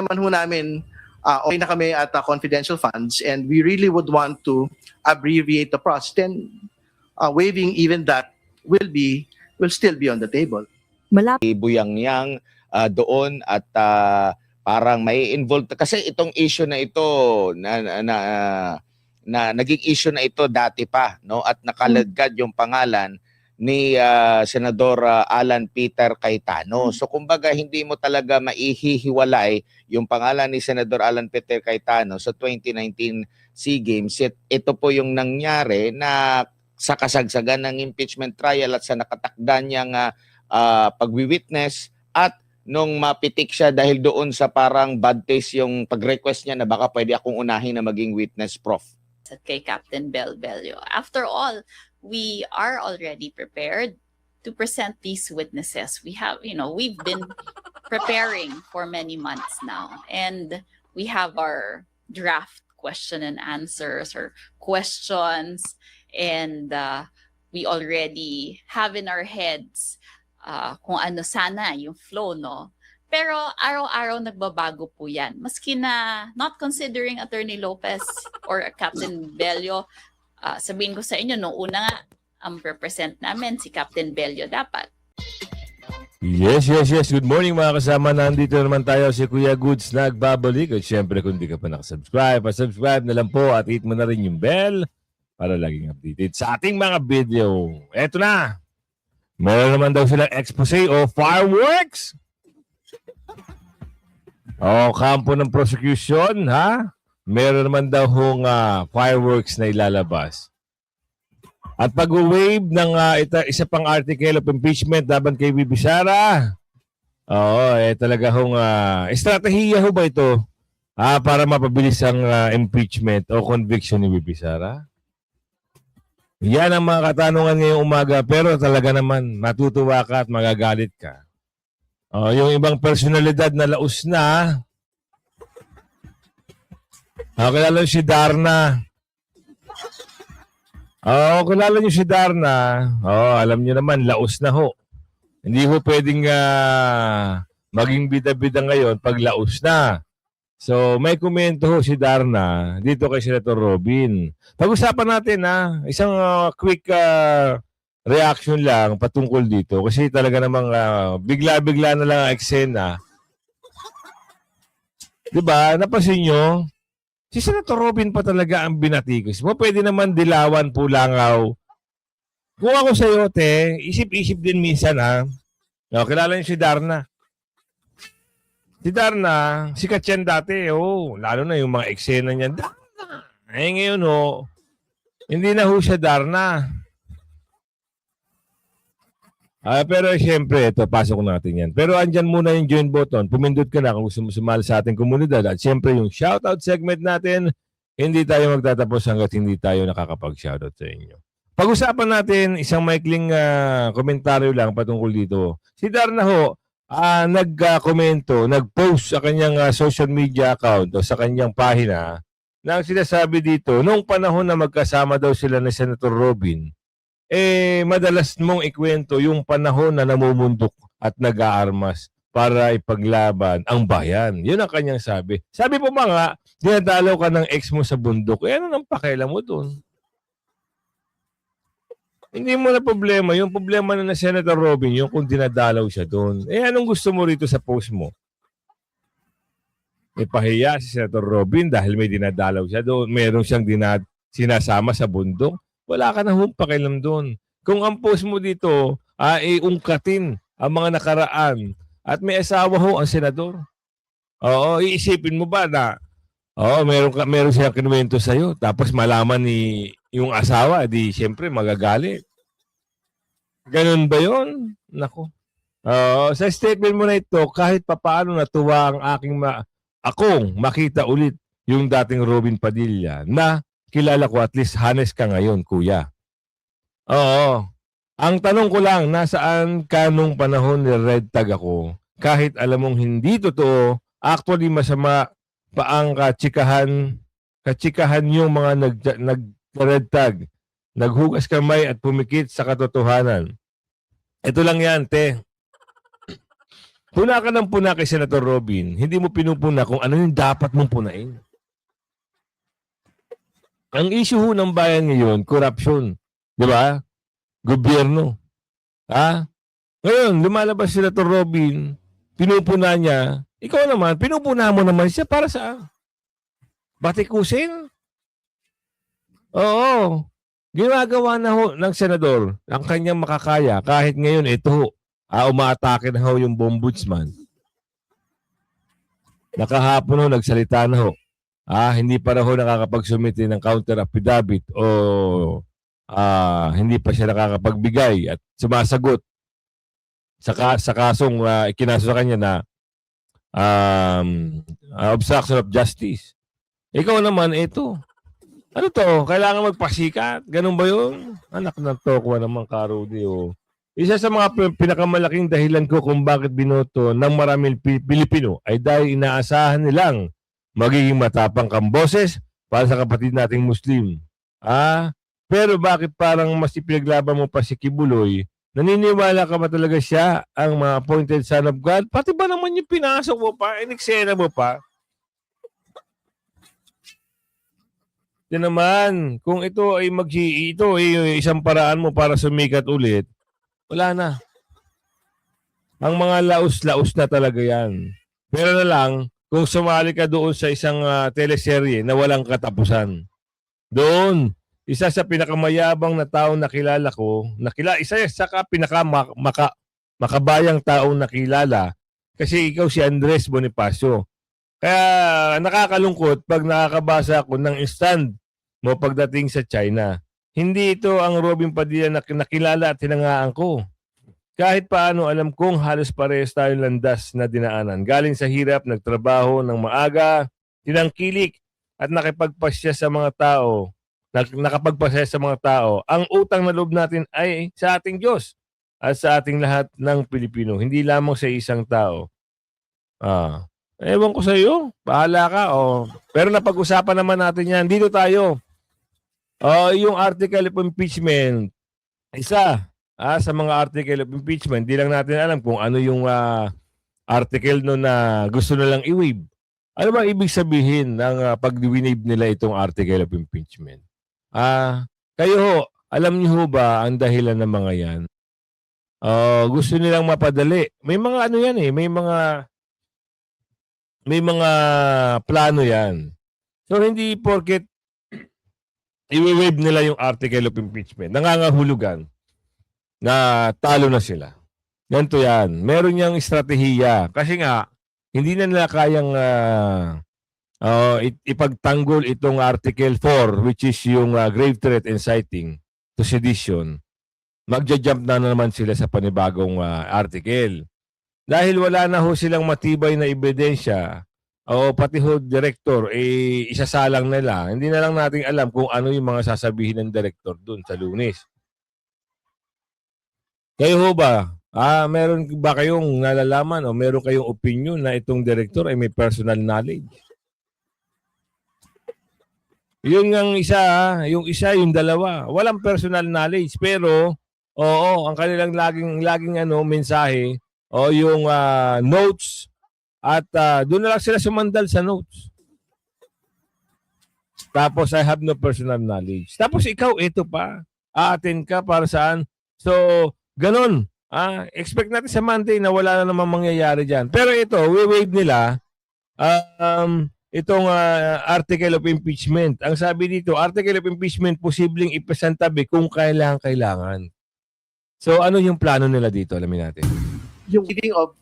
naman ho namin, okay na kami at confidential funds, and we really would want to abbreviate the process, then waiving even that will still be on the table. Buyang-yang doon at parang may involved kasi itong issue na ito na naging issue na ito dati pa, no, at nakaladkad yung pangalan ni Senador Alan Peter Cayetano. So kumbaga hindi mo talaga maihihiwalay yung pangalan ni Senador Alan Peter Cayetano sa 2019 SEA Games. Ito po yung nangyari na sa kasagsagan ng impeachment trial at sa nakatakda niyang pagwi-witness at nung mapitik siya dahil doon sa parang bad taste yung pag-request niya na baka pwede akong unahin na maging witness, Prof. Kay Captain Belbelio. After all, we are already prepared to present these witnesses. We have, we've been preparing for many months now, and we have our draft question and answers or questions, and we already have in our heads kung ano sana yung flow, no? Pero araw-araw nagbabago po yan. Maski na not considering Attorney Lopez or Captain Bello, sabihin ko sa inyo, nung una nga, ang represent namin si Captain Bello dapat. Yes. Good morning mga kasama. Nandito naman tayo si Kuya Goods nagbabalik. At syempre kung di ka pa nakasubscribe, subscribe na lang po at hit mo na rin yung bell para laging updated sa ating mga video. Eto na! Meron naman daw silang expose o fireworks. Kampo ng prosecution, ha? Meron naman daw hong fireworks na ilalabas. At pag-wave ng isa pang article of impeachment laban kay Bibi Sara, talaga hong estratehiya ho ba ito para mapabilis ang impeachment o conviction ni Bibi Sara? Yan ang mga katanungan ngayong umaga, pero talaga naman matutuwa ka at magagalit ka. Yung ibang personalidad na laos na, kilala niyo si Darna. Kilala niyo si Darna. Alam niyo naman, laos na ho. Hindi ho pwedeng maging bida-bida ngayon pag laos na. So, may komento ho si Darna dito kay Senator Robin. Pag-usapan natin isang quick reaction lang patungkol dito kasi talaga namang bigla-bigla na lang ang eksena. Diba? Napansin nyo? Si Senator Robin pa talaga ang binatikos mo. Pwede naman dilawan po langaw. Kung ako sa'yo, isip-isip din minsan kilala niyo si Darna. Si Darna, sikat yan dati. Lalo na yung mga eksena niya. Darna! Ngayon hindi na ho siya Darna. Pero siyempre, ito, pasok natin yan. Pero andyan muna yung join button. Pumindot ka na kung gusto mo sumali sa ating komunidad. At siyempre, yung shoutout segment natin, hindi tayo magtatapos hanggat hindi tayo nakakapag-shoutout sa inyo. Pag-usapan natin, isang maikling komentaryo lang patungkol dito. Si Darna ho, nag-komento, nag-post sa kanyang social media account o sa kanyang pahina na ang sinasabi dito, noong panahon na magkasama daw sila ni Senator Robin, madalas mong ikwento yung panahon na namumundok at nag-aarmas para ipaglaban ang bayan. Yun ang kanyang sabi. Sabi po ba nga, dinadalaw ka ng ex mo sa bundok. Ano nang pakialam mo doon? Hindi mo na problema. Yung problema na Senator Robin, yung kung dinadalaw siya doon. Anong gusto mo rito sa post mo? Ipahiya si Senator Robin dahil may dinadalaw siya doon. Meron siyang sinasama sa bundok. Wala ka na hong pakialam doon. Kung ang post mo dito, ungkatin ang mga nakaraan at may asawa ho ang senador. Iisipin mo ba na meron siyang kinuwento sa'yo tapos malaman ni yung asawa, di siyempre magagalit. Ganun ba yun? Nako. Sa statement mo na ito, kahit papaano natuwa ang akong makita ulit yung dating Robin Padilla na kilala ko, at least honest ka ngayon, kuya. Ang tanong ko lang, nasaan ka nung panahon ni Red Tag ako? Kahit alam mong hindi totoo, actually masama pa ang katsikahan yung mga nag-Red Tag. Naghugas kamay at pumikit sa katotohanan. Ito lang yan, te. Puna ka ng puna kay Senator Robin, hindi mo pinupuna kung ano yung dapat mong punain. Ang issue ho ng bayan ngayon, corruption. Di ba? Gobyerno. Ngayon, lumalabas si Senator Robin, pinupuna niya, ikaw naman, pinupuna mo naman siya para sa batikusin. Oo. Ginagawa na ho ng senador ang kanyang makakaya kahit ngayon ito ho, umaatake na ho yung ombudsman. Nakahapon ho, nagsalita na ho. Hindi pa raw ho nakakapagsumite ng counter affidavit o hindi pa siya nakakapagbigay at sumasagot sa kasong ikinaso sa kanya na obstruction of justice. Ikaw naman, ito. Ano to? Kailangan magpasikat? Ganun ba yun? Anak ng tokwa naman, Karudi. Isa sa mga pinakamalaking dahilan ko kung bakit binoto ng maraming Pilipino ay dahil inaasahan nilang magiging matapang kang boses para sa kapatid nating Muslim. Pero bakit parang mas ipinaglaban mo pa si Kibuloy? Naniniwala ka ba talaga siya ang mga appointed son of God? Pati ba naman yung pinasok mo pa? Ineksena mo pa? Yan naman, kung ito ay isang paraan mo para sumikat ulit, wala na. Ang mga laos-laos na talaga yan. Pero na lang, kung sumali ka doon sa isang teleserye na walang katapusan, doon, isa sa pinakamayabang na taong nakilala ko, isa sa makabayang taong nakilala, kasi ikaw si Andres Bonifacio. Kaya nakakalungkot pag nakakabasa ako ng stand mo pagdating sa China. Hindi ito ang Robin Padilla na nakilala at hinangaan ko. Kahit paano alam kong halos parehas tayong landas na dinaanan. Galing sa hirap, nagtrabaho ng maaga, tinangkilik at nakipagpasya sa mga tao. Nakapagpasya sa mga tao. Ang utang na loob natin ay sa ating Diyos at sa ating lahat ng Pilipino. Hindi lamang sa isang tao. Ewan ko sa iyo. Bahala ka. Pero napag-usapan naman natin yan. Dito tayo. Yung article of impeachment, isa sa mga article of impeachment, di lang natin alam kung ano yung article no na gusto nilang i-waive. Ano ba ibig sabihin ng pag-waive nila itong article of impeachment? Kayo ho, alam niyo ho ba ang dahilan ng mga yan? Gusto nilang mapadali. May mga ano yan may mga plano yan. So hindi porket i-waive nila yung article of impeachment, nangangahulugan na talo na sila. Ganito yan. Meron niyang estratehiya. Kasi nga, hindi na nila kayang ipagtanggol itong Article 4, which is yung grave threat inciting to sedition. Magja-jump na naman sila sa panibagong article. Dahil wala na ho silang matibay na ebidensya, pati ho director, isasalang nila. Hindi na lang natin alam kung ano yung mga sasabihin ng director dun sa Lunes. Kayo ho ba? Meron ba kayong nalalaman o meron kayong opinion na itong director ay may personal knowledge? Yun ang isa, yung dalawa. Walang personal knowledge pero ang kanilang laging mensahe yung notes at doon na lang sila sumandal sa notes. Tapos I have no personal knowledge. Tapos ikaw ito pa, aatin ka para saan? So, ganun. Expect natin sa Monday na wala na namang mangyayari dyan. Pero ito, we-waive nila itong article of impeachment. Ang sabi dito, article of impeachment posibleng ipasantabi kung kailangan. So ano yung plano nila dito? Alamin natin. Yung reading of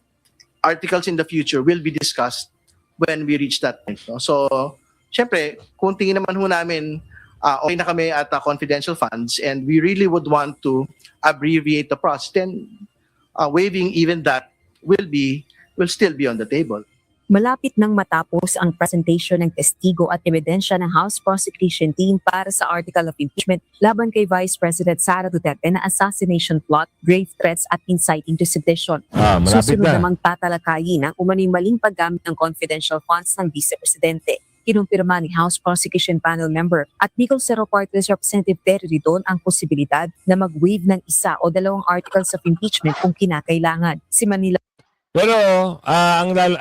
articles in the future will be discussed when we reach that point. No? So, syempre, kung tingin naman ho namin, okay na kami at confidential funds and we really would want to abbreviate the process, then waiving even that will still be on the table. Malapit nang matapos ang presentation ng testigo at ebidensya ng House Prosecution Team para sa Article of Impeachment laban kay Vice President Sara Duterte na assassination plot, grave threats at inciting to sedition. Malapit Susunod na. namang tatalakayin ang umano'y maling paggamit ng confidential funds ng Vice Presidente. Kinumpirma ni House Prosecution Panel Member at Bicol Zero Parties Representative Terry Ridon ang posibilidad na mag-waive ng isa o dalawang articles of impeachment kung kinakailangan. Si Manila Pero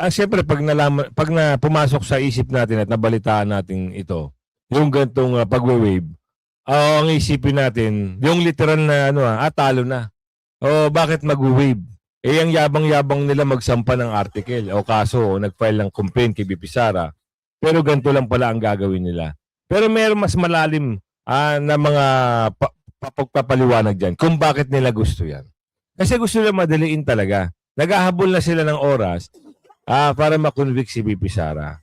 siyempre pag pumasok sa isip natin at nabalitaan natin ito, yung gantong pagwe-wave, ang isipin natin, yung literal na talo na. O bakit mag-wave? Ang yabang-yabang nila magsampa ng article o kaso o nag-file ng complaint kay BP Sara. Pero ganito lang pala ang gagawin nila. Pero mayroon mas malalim na mga papaliwanag dyan kung bakit nila gusto yan. Kasi gusto nila madaliin talaga. Naghahabol na sila ng oras para makonvict si BP Sara.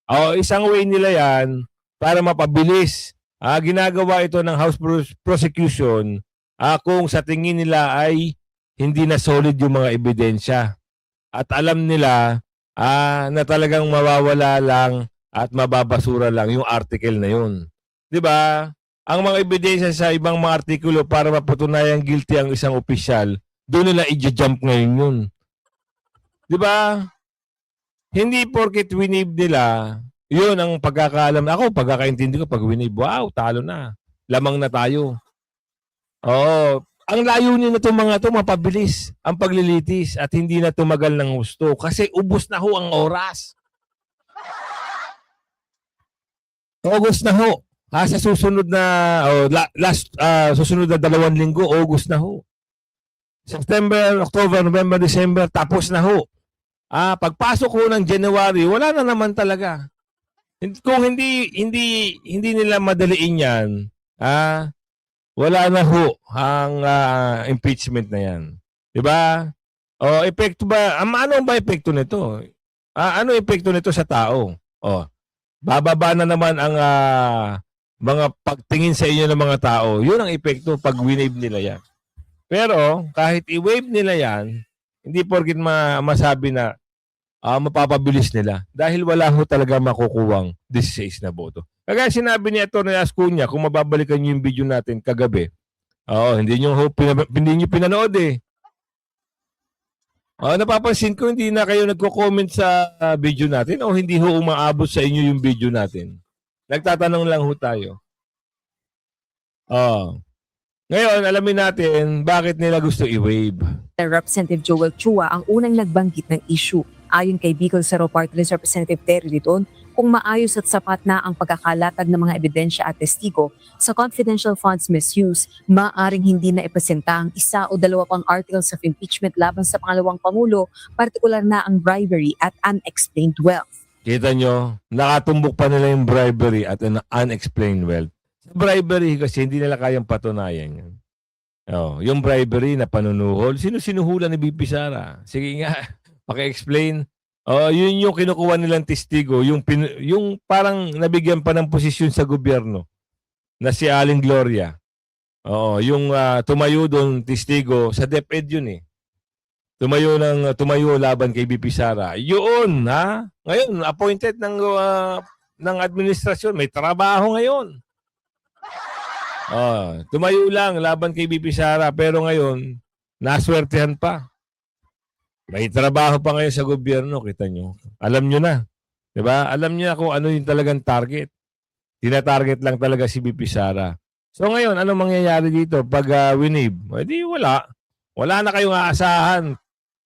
O isang way nila yan para mapabilis. Ginagawa ito ng House Prosecution kung sa tingin nila ay hindi na solid yung mga ebidensya. At alam nila na talagang mawawala lang at mababasura lang yung article na yun. 'Di ba? Ang mga ebidensya sa ibang mga artikulo para mapatunayan guilty ang isang opisyal, doon nila i-jump ngayon yun. 'Di ba? Hindi porket winib nila, yun ang pagkakaalam. Ako, pagkakaintindi ko, pag winib, wow, talo na. Lamang na tayo. Oo. Ang layunin na itong mga ito, mapabilis ang paglilitis at hindi na tumagal ng husto kasi ubos na ho ang oras. August na ho. Sa susunod na, susunod na 2 linggo, August na ho. September, October, November, December, tapos na ho. Pagpasok ho ng January, wala na naman talaga. Kung hindi nila madaliin yan, wala na ho ang impeachment na yan. 'Di ba? O epekto ba? Ano ba epekto nito? Ano epekto nito sa tao? Bababa na naman ang mga pagtingin sa inyo ng mga tao. 'Yun ang epekto pag winave nila yan. Pero kahit i-wave nila yan, hindi porket masabi na mapapabilis nila dahil wala ho talaga makukuwang 16 na boto. Kaya sinabi ni Atty. Ascuna, kung mababalikan niyo yung video natin kagabi, hindi niyo pinanood eh. Napapansin ko hindi na kayo nagko-comment sa video natin o hindi ho umaabot sa inyo yung video natin. Nagtatanong lang ho tayo. Ngayon, alamin natin bakit nila gusto i-wave. Representative Joel Chua ang unang nagbanggit ng issue. Ayon kay Bicol Saro Party List Representative Terry Riton, kung maayos at sapat na ang pagkakalatag ng mga ebidensya at testigo sa confidential funds misuse, maaring hindi na ipresenta ang 1 o 2 pang articles of impeachment laban sa pangalawang Pangulo, partikular na ang bribery at unexplained wealth. Kita nyo, nakatumbok pa nila yung bribery at an unexplained wealth. Sa bribery kasi hindi nila kayang patunayan yan. Yung bribery na panunuhol, sino sinuhulan ni BP Sara? Sige nga, paki-explain. Yun yung kinukuha nilang testigo, yung parang nabigyan pa ng posisyon sa gobyerno na si Aling Gloria. Yung tumayo doon testigo sa DepEd yun eh. Tumayo laban kay BP Sara. Yun, Ngayon, appointed ng administrasyon, may trabaho ngayon. Tumayo lang laban kay BP Sara pero ngayon, naswertehan pa. May trabaho pa ngayon sa gobyerno, kita nyo. Alam nyo na. Diba? Alam nyo na kung ano yung talagang target. Tina-target lang talaga si BP Sara. So ngayon, ano mangyayari dito pag winib? Di wala. Wala na kayong aasahan.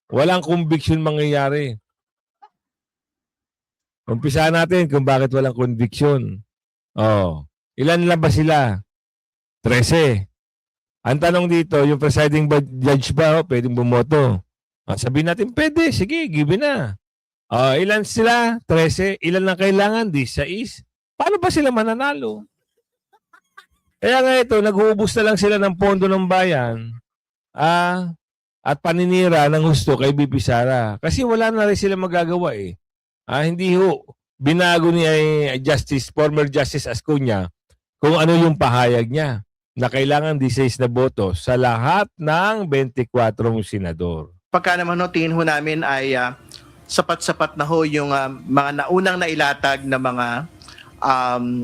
Walang conviction mangyayari. Umpisahan natin kung bakit walang conviction. Ilan lang ba sila? 13. Ang tanong dito, yung presiding judge ba pwedeng bumoto? Sabihin natin, pwede. Sige, give na. Ilan sila? 13. Ilan lang kailangan? 16. Paano ba sila mananalo? Kaya nga ito, nag-uubos na lang sila ng pondo ng bayan at paninira ng husto kay BP Sara. Kasi wala na rin sila magagawa eh. Hindi ho. Binago ni former Justice Ascuna kung ano yung pahayag niya na kailangan 16 na boto sa lahat ng 24 senador. Pagka naman tingin ho namin ay sapat-sapat na ho yung mga naunang nailatag na mga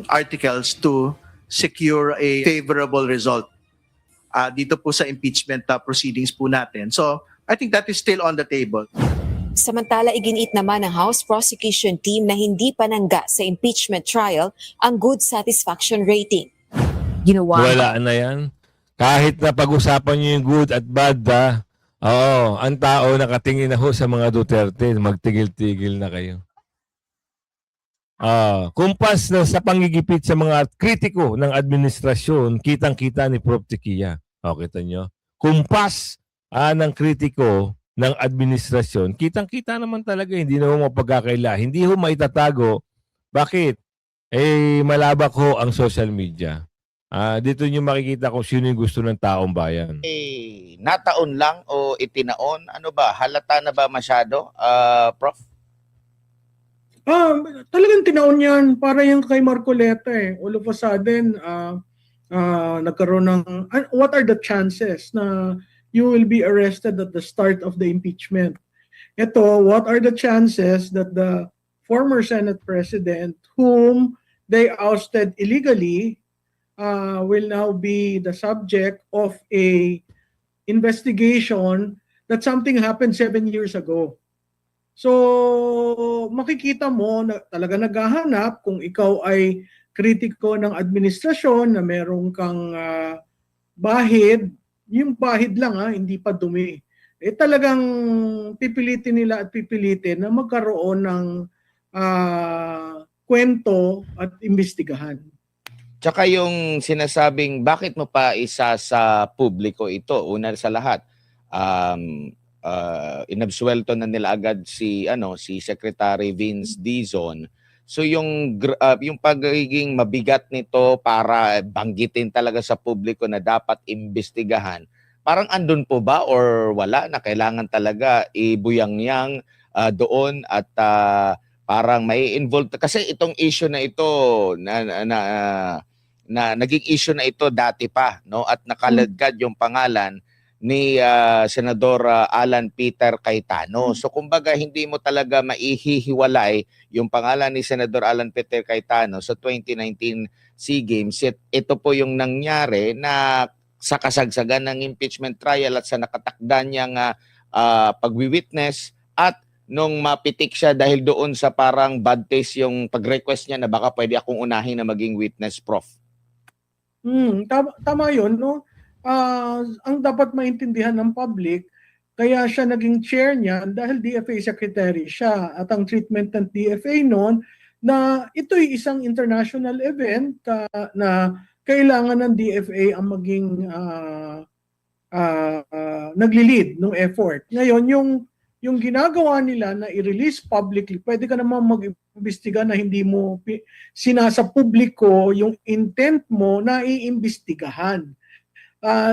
articles to secure a favorable result dito po sa impeachment proceedings po natin. So, I think that is still on the table. Samantala, iginit naman ng House Prosecution Team na hindi panangga sa impeachment trial ang good satisfaction rating. Wala na yan. Kahit na pag-usapan nyo yung good at bad, Oo, ang tao nakatingin na ho sa mga Duterte, magtigil-tigil na kayo. Kumpas na sa panggigipit sa mga kritiko ng administrasyon, kitang-kita ni Prof. Tikia. Kita nyo? Kumpas ng kritiko ng administrasyon, kitang-kita naman talaga, hindi na ho mapagkakaila. Hindi ho maitatago. Bakit? Malabak ho ang social media. Dito nyo makikita kung sino yung gusto ng taong bayan. Nataon lang o itinaon? Ano ba? Halata na ba masyado, Prof? Talagang tinaon yan. Para yung kay Marcoleta eh. All of a sudden, nagkaroon ng, what are the chances na you will be arrested at the start of the impeachment? Ito, what are the chances that the former Senate President, whom they ousted illegally, will now be the subject of a investigation that something happened 7 years ago. So, makikita mo na talaga naghahanap kung ikaw ay kritiko ng administrasyon na meron kang bahid, yung bahid lang hindi pa dumi. Talagang pipilitin nila at pipilitin na magkaroon ng kwento at imbestigahan. Tsaka yung sinasabing bakit mo pa isa sa publiko ito, una sa lahat, inabsuelto na nila agad si Secretary Vince Dizon. So yung pagiging mabigat nito para banggitin talaga sa publiko na dapat imbestigahan, parang andun po ba or wala na kailangan talaga ibuyang-yang doon at parang may involved kasi itong issue na ito na naging issue na ito dati pa, no, at nakaladkad yung pangalan ni Senador Alan Peter Cayetano. So kumbaga hindi mo talaga maihihiwalay yung pangalan ni Senador Alan Peter Cayetano sa 2019 SEA Games. Ito po yung nangyari na sa kasagsagan ng impeachment trial at sa nakatakda niyang pagwi-witness at nung mapitik siya dahil doon sa parang bad taste yung pag-request niya na baka pwede akong unahin na maging witness, Prof. Tama yun, no? Ang dapat maintindihan ng public, kaya siya naging chair niya dahil DFA secretary siya at ang treatment ng DFA noon na ito'y isang international event na kailangan ng DFA ang maging nagli-lead ng effort. Ngayon, yung ginagawa nila na i-release publicly, pwede ka naman mag-imbestiga na hindi mo sinasa publiko yung intent mo na iimbestigahan.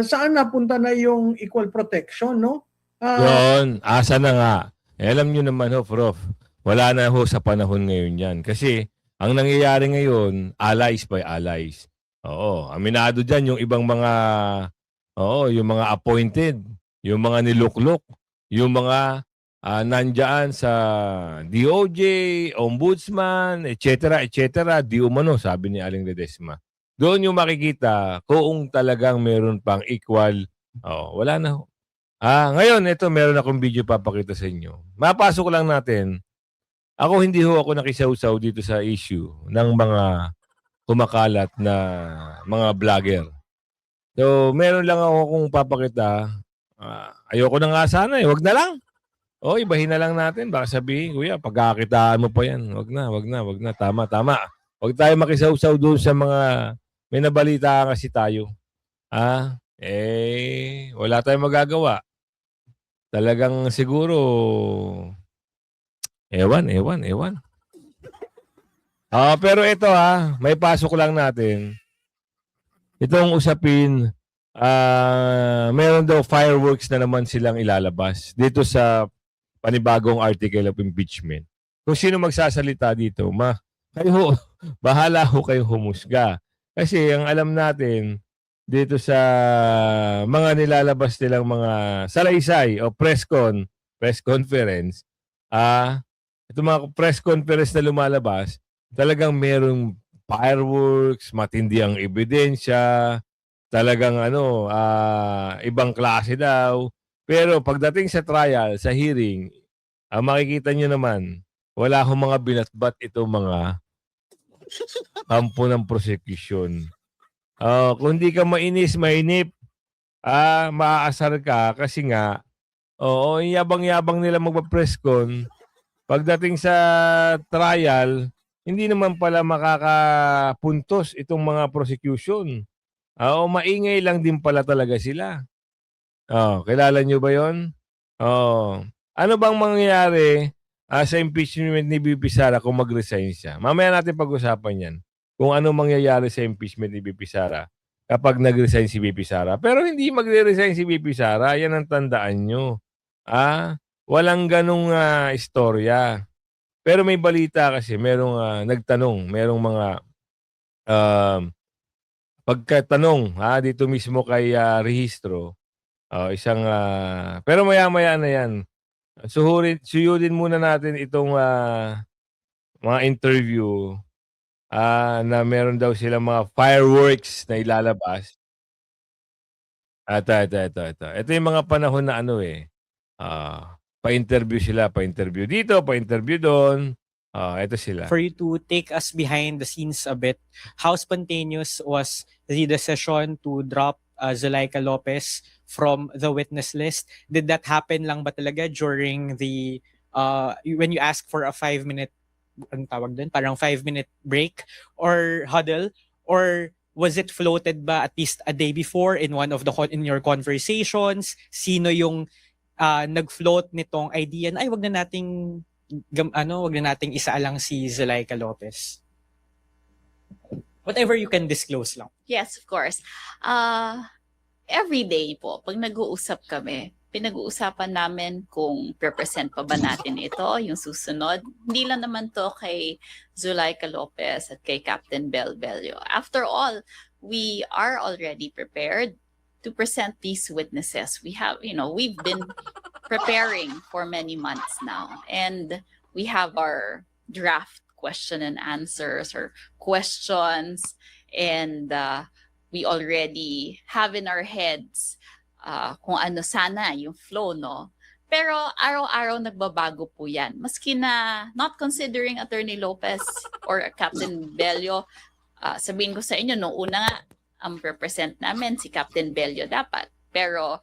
Saan napunta na yung equal protection, no? Yun, asa na nga. Alam nyo naman ho, Prof, wala na ho sa panahon ngayon yan. Kasi ang nangyayari ngayon, allies by allies. Oo, aminado dyan yung ibang mga, yung mga appointed, yung mga niluklok, yung mga nandyan sa DOJ, Ombudsman, etc., di umano, sabi ni Aling Ledesma. Doon yung makikita kung talagang meron pang equal. Wala na ho. Ngayon, ito meron akong video papakita sa inyo. Mapasok lang natin. Hindi ako nakisawsaw dito sa issue ng mga kumakalat na mga vlogger. So, meron lang ako kung papakita. Ayoko na nga sana wag na lang. Ibahin na lang natin. Baka sabihin, kuya, pagkakitaan mo pa yan. Wag na. Tama. Wag tayo makisawsaw doon sa mga may nabalita kasi tayo. Wala tayong magagawa. Talagang siguro, ewan. Pero ito may pasok lang natin. Itong usapin, meron daw fireworks na naman silang ilalabas dito sa panibagong article of impeachment. Kung sino magsasalita dito, bahala ho kayong humusga. Kasi ang alam natin, dito sa mga nilalabas nilang mga salaysay o press conference, itong mga press conference na lumalabas, talagang merong fireworks, matindi ang ebidensya, talagang ibang klase daw. Pero pagdating sa trial, sa hearing, makikita nyo naman, wala akong mga binatbat itong mga kampo ng prosecution. Kung di ka mainip, maaasar ka kasi nga Oo, yung yabang-yabang nila magpa-press con. Pagdating sa trial, hindi naman pala makakapuntos itong mga prosecution. Oo, maingay lang din pala talaga sila. Oh, kilala nyo ba yon? Oo. Ano bang mangyayari sa impeachment ni VP Sara kung mag-resign siya? Mamaya natin pag-usapan yan. Kung ano mangyayari sa impeachment ni VP Sara kapag nag-resign si VP Sara. Pero hindi magre-resign si VP Sara. Yan ang tandaan nyo. Walang ganong istorya. Pero may balita kasi, merong nagtanong, merong mga um, pagkatanong dito mismo kay rehistro. Isang pero maya-maya na 'yan. Suyudin muna natin itong mga interview na meron daw silang mga fireworks na ilalabas. Ito. Ito yung mga panahon na ano pa-interview sila, pa-interview dito, pa-interview doon. Ito sila. For you to take us behind the scenes a bit, how spontaneous was the decision to drop Zuleika Lopez from the witness list? Did that happen lang ba talaga during the when you ask for a 5-minute anong tawag dun? Parang 5-minute break or huddle, or was it floated ba at least a day before in one of the in your conversations? Sino yung nag-float nitong idea na ay wag na nating isaalang si Zuleika Lopez? Whatever you can disclose lang. Yes, of course. Every day po, pag nag-uusap kami, pinag-uusapan namin kung represent pa ba natin ito, yung susunod. Hindi lang naman to kay Zuleika Lopez at kay Captain Bel Bello. After all, we are already prepared to present these witnesses. We've been preparing for many months now, and we have our draft question and answers or questions, and we already have in our heads kung ano sana yung flow, no? Pero araw-araw nagbabago po yan. Maski na not considering Attorney Lopez or Captain Bello, sabihin ko sa inyo, nung una nga, ang represent namin si Captain Bello dapat. Pero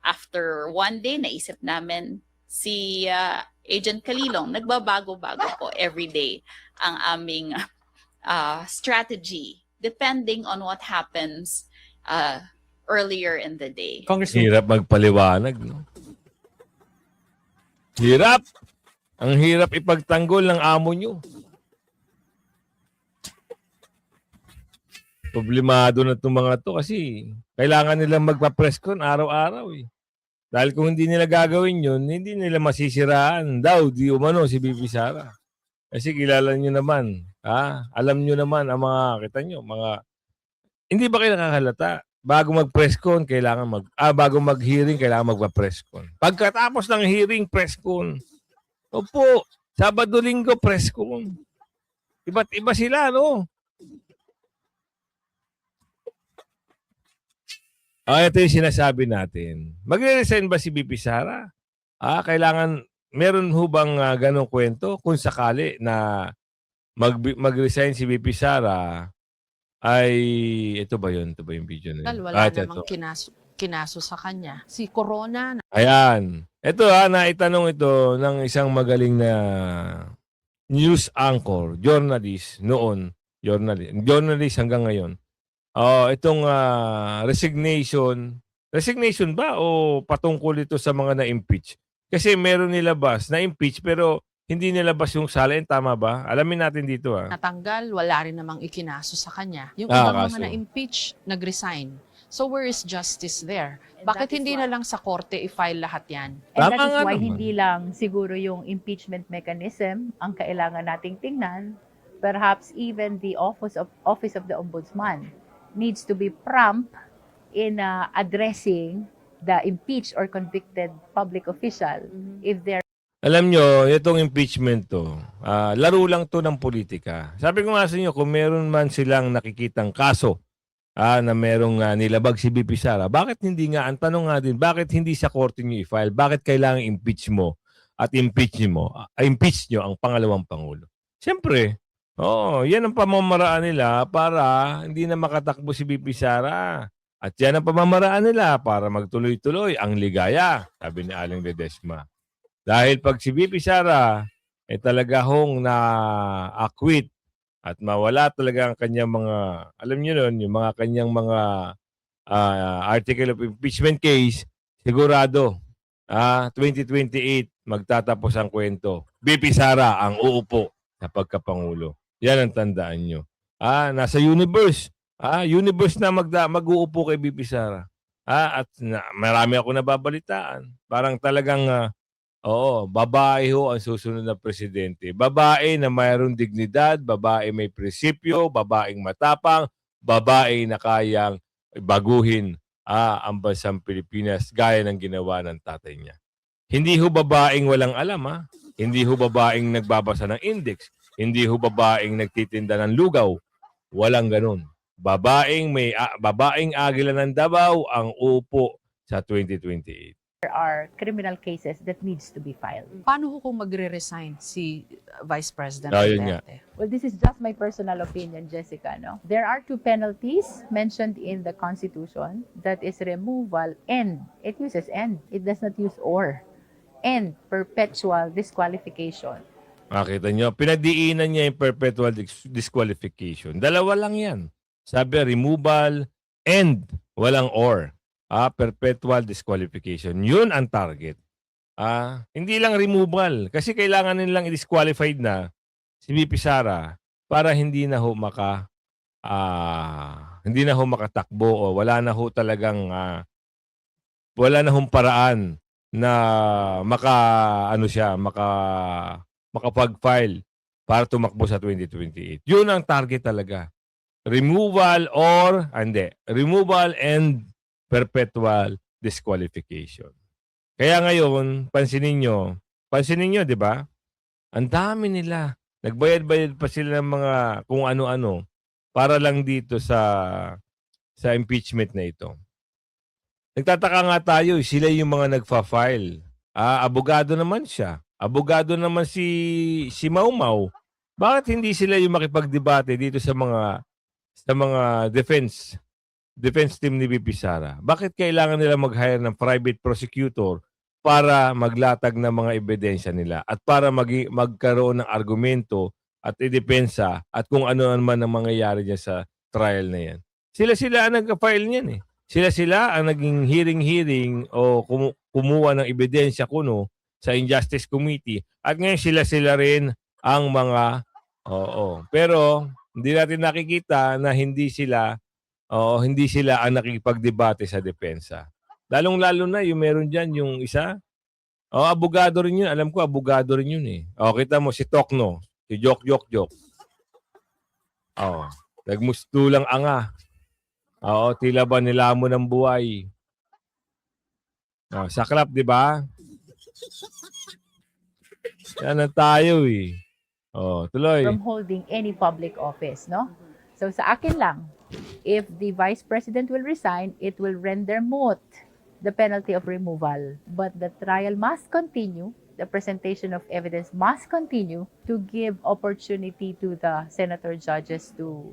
after one day, naisip namin si Agent Kalilong. Nagbabago-bago po every day ang aming strategy depending on what happens earlier in the day. Congressman, Hirap magpaliwanag, no? Hirap! Ang hirap ipagtanggol ng amo nyo. Problemado na itong mga to kasi kailangan nilang magpa-press con araw-araw eh. Dahil kung hindi nila gagawin yun, hindi nila masisiraan daw di umano si VP Sara. Kasi kilala nyo naman, alam nyo naman ang mga, kita nyo, mga, hindi ba kayo nakakalata? Bago mag-press con, bago mag-hearing, kailangan magpa-press con. Pagkatapos ng hearing, press con. Opo, Sabado-Linggo, press con. Iba't iba sila, no? Ito yung sinasabi natin. Magre-resign ba si VP Sara? Kailangan, meron ho bang ganong kwento kung sakali na mag-resign si VP Sara ay, ito ba yun? Ito ba yung video na yun? Wala Ito. namang kinaso sa kanya. Si Corona, Ayan. Ito naitanong ito ng isang magaling na news anchor, journalist noon. Journalist hanggang ngayon. Itong resignation ba o patungkol ito sa mga na-impeach? Kasi meron nilabas na-impeach pero hindi nilabas yung salain, tama ba? Alamin natin dito natanggal, wala rin namang ikinaso sa kanya. Yung ibang kaso. mga na-impeach, nag-resign. So where is justice there? And Bakit that is hindi why- na lang sa korte i-file lahat yan? And Tama that is nga why naman. hindi lang siguro yung impeachment mechanism ang kailangan nating tingnan. Perhaps even the office of the Ombudsman needs to be prompt in addressing the impeached or convicted public official if there Alam nyo, itong impeachment to, laro lang to ng politika. Sabi ko nga sa inyo, kung meron man silang nakikitang kaso na merong nilabag si VP Sara, bakit hindi nga, ang tanong nga din, bakit hindi sa korte nyo i-file? Bakit kailangan impeach mo at impeach nyo ang pangalawang Pangulo? Siyempre, yan ang pamamaraan nila para hindi na makatakbo si VP Sara. At yan ang pamamaraan nila para magtuloy-tuloy ang ligaya, sabi ni Aling Ledesma. Dahil pag si VP Sara ay talaga hong na-acquit at mawala talaga ang kanyang mga, alam niyo nun, yung mga kanyang mga article of impeachment case, sigurado, 2028, magtatapos ang kwento. VP Sara ang uupo sa pagkapangulo. Yan ang tandaan nyo. Nasa universe. Universe na mag-uupo kay VP Sara. At marami ako nababalitaan. Parang talagang, babae ho ang susunod na presidente. Babae na mayroong dignidad, babae may prinsipyo, babaeng matapang, babae na kayang baguhin ang bansang Pilipinas gaya ng ginawa ng tatay niya. Hindi ho babaeng walang alam, Hindi ho babaeng nagbabasa ng index. Hindi ho babaeng nagtitinda ng lugaw. Walang ganun. Babaeng agila ng Davao ang upo sa 2028. There are criminal cases that needs to be filed. Paano ho kung magre-resign si Vice President Yun nga. Duterte? Well, this is just my personal opinion, Jessica. No, there are 2 penalties mentioned in the Constitution. That is removal and it uses and. It does not use or. And perpetual disqualification. Makita nyo, pinagdiinan niya yung perpetual disqualification. Dalawa lang yan. Sabi, removal and walang or. Perpetual disqualification. Yun ang target. Hindi lang removal. Kasi kailangan nilang i-disqualified na si VP Sara para hindi na ho makatakbo o wala na ho talagang wala na hong paraan na makapag-file para tumakbo sa 2028. Yun ang target talaga. Removal and perpetual disqualification. Kaya ngayon, pansinin nyo, 'di ba? Ang dami nila. Nagbayad-bayad pa sila ng mga kung ano-ano para lang dito sa impeachment na ito. Nagtataka nga tayo, sila yung mga nagfa-file. Abogado naman siya. Abogado naman si Mau Mau. Bakit hindi sila yung makipagdebate dito sa mga defense team ni VP Sara? Bakit kailangan nila mag-hire ng private prosecutor para maglatag ng mga ebidensya nila at para magkaroon ng argumento at idepensa at kung ano man ang mangyayari niya sa trial na yan? Sila ang nagka-file niyan eh. Sila ang naging hearing o kumuha ng ebidensya kuno sa Injustice Committee at ngayon sila rin ang mga pero hindi natin nakikita na hindi sila ang nakikipagdebate sa depensa. Lalong-lalo na yung meron diyan yung isa. Abogado rin yun. Alam ko abogado rin yun eh. Kita mo si Tokno, si Jok. Nagmustulang anga. Tila ba nilamon ng buhay. Saklap, di ba? Yan na tayo eh. Tuloy. From holding any public office, no? So sa akin lang, if the Vice President will resign, it will render moot the penalty of removal. But the trial must continue. The presentation of evidence must continue to give opportunity to the senator judges to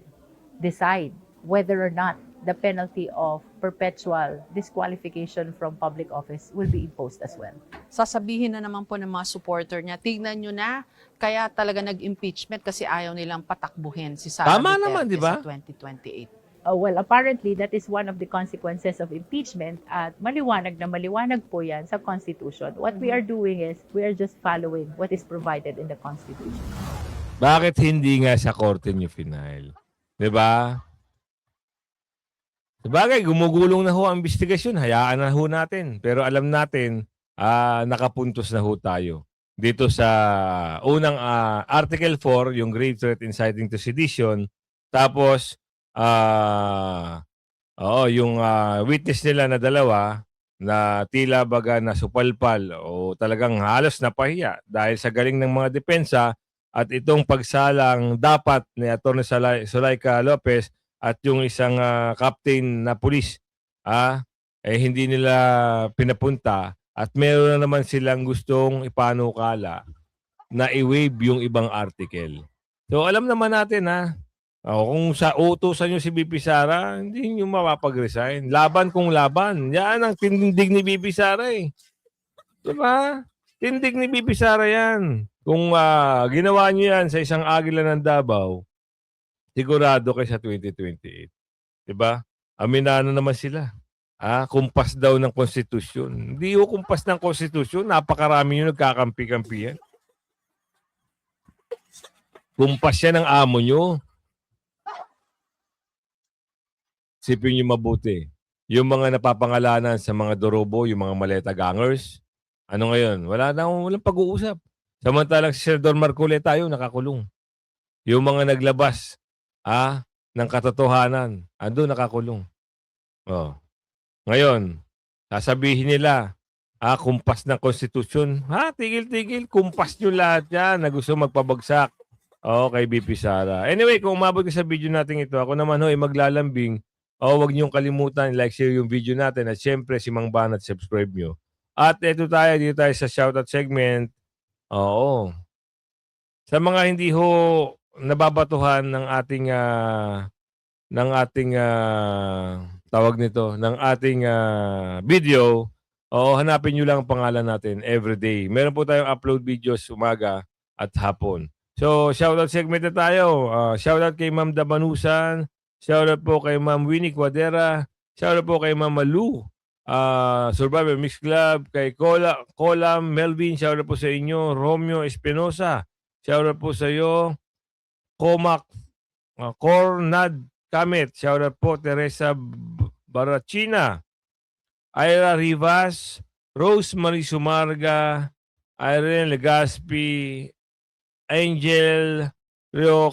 decide whether or not the penalty of perpetual disqualification from public office will be imposed as well. Sasabihin na naman po ng mga supporter niya, tignan nyo na, kaya talaga nag-impeachment kasi ayaw nilang patakbuhin si Sara Tama Duterte naman, di ba? sa 2028. Well, apparently, that is one of the consequences of impeachment at maliwanag po yan sa Constitution. What we are doing is, we are just following what is provided in the Constitution. Bakit hindi nga sa korte nyo final? Di ba? Sabagay, gumugulong na ho ang investigasyon. Hayaan na ho natin. Pero alam natin, nakapuntos na ho tayo. Dito sa unang Article 4, yung grave threat inciting to sedition. Tapos, yung witness nila na dalawa na tila baga na supalpal o talagang halos napahiya dahil sa galing ng mga depensa at itong pagsalang dapat ni Atty. Zuleika Lopez at yung isang captain na pulis hindi nila pinapunta at meron na naman silang gustong ipanukala na i-waive yung ibang article. So alam naman natin Kung sa utusan nyo si BP Sara, hindi nyo mapapag-resign. Laban kung laban. Yan ang tindig ni BP Sara eh. Diba? Tindig ni BP Sara yan. Kung ginawa nyo yan sa isang Agila ng Davao, sigurado kayo sa 2028. Diba? Aminado naman sila. Kumpas daw ng konstitusyon. Hindi ho kumpas ng konstitusyon. Napakarami nyo nagkakampi-kampi yan. Kumpas yan ng amo nyo. Sipin nyo mabuti. Yung mga napapangalanan sa mga dorobo, yung mga maleta gangers, ano ngayon? Walang pag-uusap. Samantalang si Senador Marcoleta tayo nakakulong. Yung mga naglabas ng katotohanan, ando nakakulong. Ngayon, sasabihin nila, kumpas ng konstitusyon. Tigil-tigil, kumpas nyo lahat yan na gusto magpabagsak. Kay BP Sara. Anyway, kung umabot ka sa video natin ito, ako naman ay maglalambing. Huwag niyong kalimutan, like, share yung video natin at syempre si Mang Banat, subscribe nyo. At dito tayo sa shoutout segment. Sa mga hindi ho nababatuhan ng ating tawag nito, ng ating video, hanapin nyo lang ang pangalan natin everyday. Meron po tayong upload videos umaga at hapon. So, shoutout segment na tayo. Shoutout kay Ma'am Dabanusan. Shoutout po kay Ma'am Winnie Cuadera. Shoutout po kay Ma'am Malu. Survivor Mix Club. Kay Colam Melvin. Shoutout po sa inyo. Romeo Espinosa. Shoutout po sa iyo. Comac Cornad Kamet. Shoutout po Teresa Barachina. Ira Rivas. Rosemary Sumarga. Irene Legaspi. Angel Rio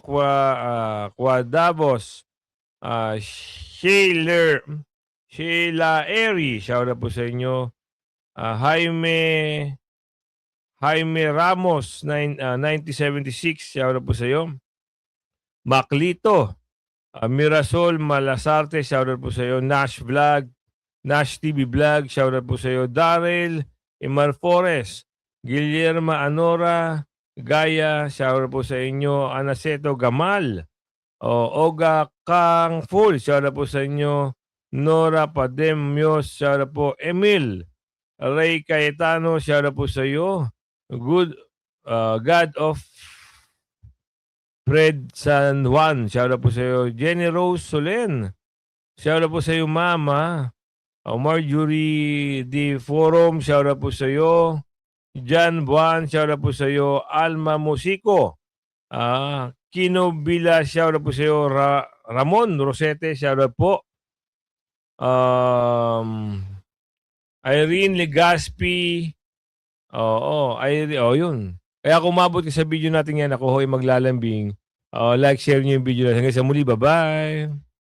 Quadavos. Sheila Eri, shout out po sa inyo. Jaime Ramos, 1976, shout out po sa iyo. Maclito, Mirasol Malasarte, shout out po sa iyo. Nash Vlog, Nash TV Vlog, shout out po sa iyo. Daryl Imar Forest, Guillermo Anora, Gaya, shout out po sa inyo. Anaceto Gamal, Oga Kang Full, shout out po sa inyo. Nora Pademios, shout out po. Emil Ray Cayetano, shout out po sa iyo. Good God of Fred San Juan, shout out po sa iyo. Jenny Rose Solen, shout out po sa iyo, Mama. Marjorie D. Forum, shout out po sa iyo. Jan Buan, shout out po sa iyo. Alma Musico, Kino Bila, shout out po sa iyo. Ramon Rosete, shout out po. Irene Legaspi. Yun. Kaya kung umabot ka sa video natin yan, ako ho'y maglalambing. Like, share nyo yung video natin. Hanggang sa muli, bye-bye.